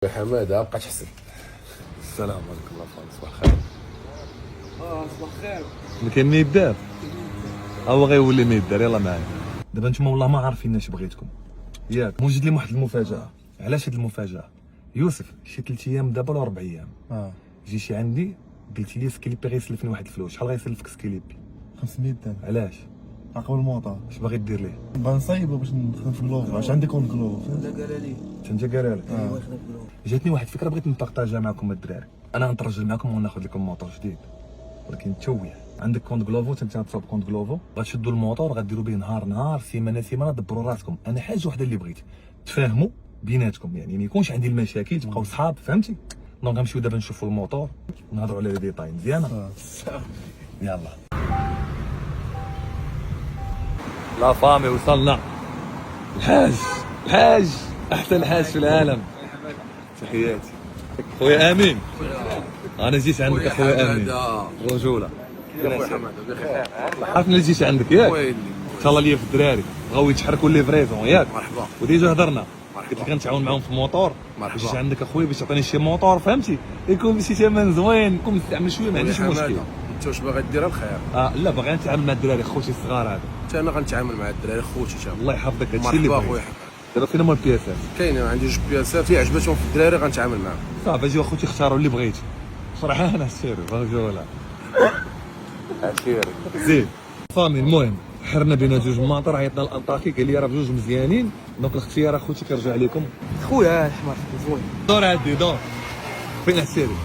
حماده بقى تحسن. السلام عليكم الله يرحمه. صباح الخير. صباح الخير. ما كاين ما يدار هو غيولي ما يدار. يلا معايا دابا نتوما والله ما عارفين اش بغيتكم ياك. موجد لي واحد المفاجاه. علاش هاد المفاجاه؟ يوسف شي 3 ايام دابا ولا 4 ايام جيتي عندي قلتي لي سكيليبي غيسلفني واحد الفلوس. شحال غيسلفك سكيليبي؟ 500 درهم. علاش؟ عقب الموطا اش باغي دير ليه؟ بغا نصايبو باش نخدم في كلوف. واش عندي كونت كلوف؟ لا قال لي انت قال لك ايوا خدم كلوف. جاتني واحد الفكره بغيت نبارطاجيها معكم الدراري. انا غنترجل معكم وناخذ لكم موطور جديد ولكن تشويه. عندك كونت غلوفو، انت تصاوب كونت غلوفو، غتشدوا الموطور غديروا به نهار سيمانه دبروا راسكم. انا حاجه وحده اللي بغيت تفاهموا بيناتكم، يعني ما يكونش عندي المشاكل، تبقاو صحاب فهمتي. دونك غنمشيو دابا نشوفوا الموطور ونهضروا على لي ديتاي مزيانه. يلا لا فامي وصلنا. الحاج احسن حاج في العالم. تحياتي خويا امين. انا جيت عندك اخويا امين. رجوله خويا حماده بخير. عرفني جيت عندك ياك. ان شاء الله ليا في الدراري بغاو يتحركوا لي فريزون ياك. مرحبا. وديجا هضرنا قلت لك غنتعاون معاهم في الموطور. مرحبا. جيت عندك اخويا باش تعطيني شي موطور فهمتي يكون بشي ثمن زوين، نكون مستعمل شويه ما عنديش مشكل. انت واش باغي دير الخير؟ لا باغي نتعامل مع الدراري خوتي الصغار هذا. حتى انا غنتعامل مع الدراري خوتي تا الله يحفظك هادشي اللي مرحبا بغيت. خويا حماده. دابا فين هما البياسات؟ كاين عندي جوج بياسات اللي عجبتهم في الدراري غنتعامل معاهم. صافي اجيو اخوتي اختاروا اللي بغيتي. صراحه انا سيري رجوله عشيري زين فامي. المهم حرنا بين جوج ماطر، عيطنا الانطاكي قال لي راه بجوج مزيانين، دونك الاختيار اخوتي كيرجع لكم. خويا الحمار زوين. دور عندي دور فين السيري.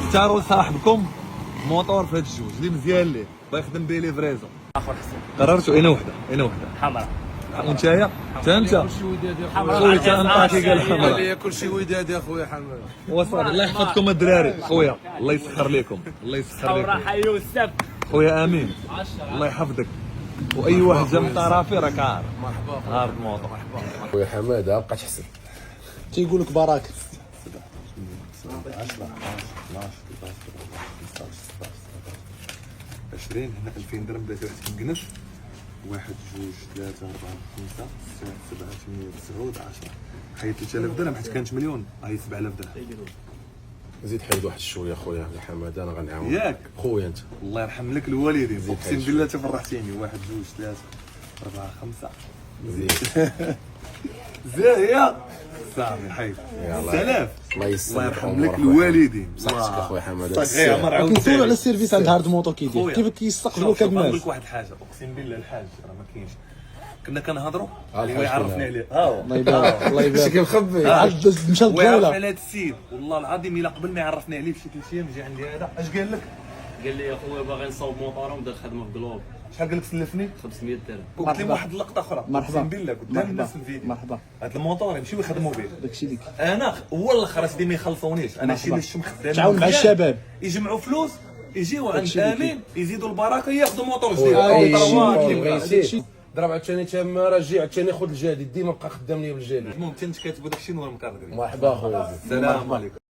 اختاروا لصاحبكم موطور في هاد الجوج اللي مزيان ليه باغي يخدم به لي فريزون. اخر حسن قررتوا اين وحده حمراء. وانتايا حتى انت خويا تا انطاكي قال حمراء. لي كلشي وداد يا خويا حماده. وصافي الله يحفظكم الدراري. خويا الله يسخر لكم، الله يسخر لكم. راح يوسف. خويا امين الله يحفظك. واي واحد جا من طرافي راك عارف مرحبا عارف الموضوع. خويا حماده بقى تحسن. تيقول لك براك. 20 هنا 2000 درهم بلاتي واحد كنكنف. 1 2 3 4 5 6 7 8 9 10. حيت 3000 درهم حيت كانت مليون هاي 7000 درهم. زيد حيد واحد شويه خويا حماده انا غنعاون ياك خويا انت. الله يرحم لك الوالدين. زيد اقسم حيد بالله تفرحتيني. 1 2 3 4 5 زيد زاهيه صافي حيد يلا. 6000. الله يسلمك. الله يرحم لك الوالدين. صحتك اخويا حماده. صافي عمر عاود كنسولوا على السيرفيس عند هارد موطو كيدير خويا. كيف كيستقبلوا شوف الناس. نقول لك واحد الحاجه اقسم بالله الحاج راه ما كاينش. كنا كنهضروا الحاج اللي يعرفني كنا. عليه ها هو الله يبارك الله شي يبارك. كيمخبي. عاد مشى ويعرف للدوله. على هذا السيد والله العظيم الا قبل ما يعرفني عليه بشي 3 ايام جا عندي هذا اش قال لك؟ قال لي يا خويا باغي نصاوب موطور ونبدا نخدم في كلوب. شحال قال لك سلفني؟ 500 درهم. وقلت لي مرحبا. واحد اللقطه اخرى مرحبا. اقسم بالله قدام الناس في الفيديو. مرحبا. هذا الموطور يمشيو يخدموا به. داكشي ليك. انا هو الاخر سيدي ما يخلصونيش. انا شي مرحبا. اللي شم خدام تعاون مع الشباب. يجمعوا فلوس يجيو عند داكشي اللي امين يزيدوا البركه ياخذوا موطور جديد. داكشي. ضرب عاوتاني تما راجع عاوتاني خذ الجديد ديما بقى خدام ليا بالجديد. المهم انت كاتب داكشي نور مكرر. مرحبا خويا. السلام عليكم.